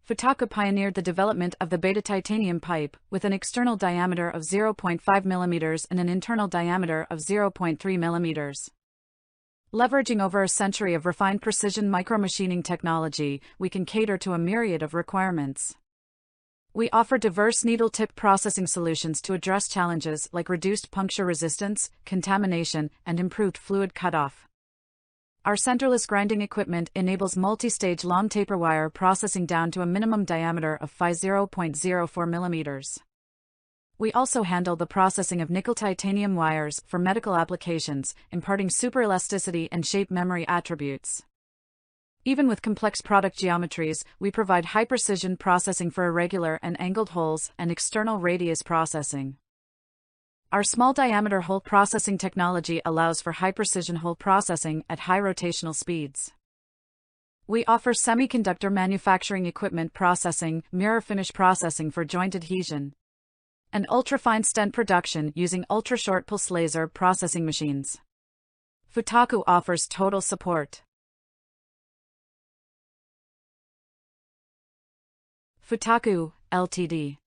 Futa-q pioneered the development of the beta titanium pipe, with an external diameter of 0.5 mm and an internal diameter of 0.3 mm. Leveraging over a century of refined precision micromachining technology, we can cater to a myriad of requirements. We offer diverse needle tip processing solutions to address challenges like reduced puncture resistance, contamination, and improved fluid cutoff. Our centerless grinding equipment enables multi-stage long taper wire processing down to a minimum diameter of 0.04 mm. We also handle the processing of nickel titanium wires for medical applications, imparting superelasticity and shape memory attributes. Even with complex product geometries, we provide high-precision processing for irregular and angled holes and external radius processing. Our small-diameter hole processing technology allows for high-precision hole processing at high rotational speeds. We offer semiconductor manufacturing equipment processing, mirror finish processing for joint adhesion, and ultra-fine stent production using ultra-short pulse laser processing machines. Futa-q offers total support. Futa-q, Ltd.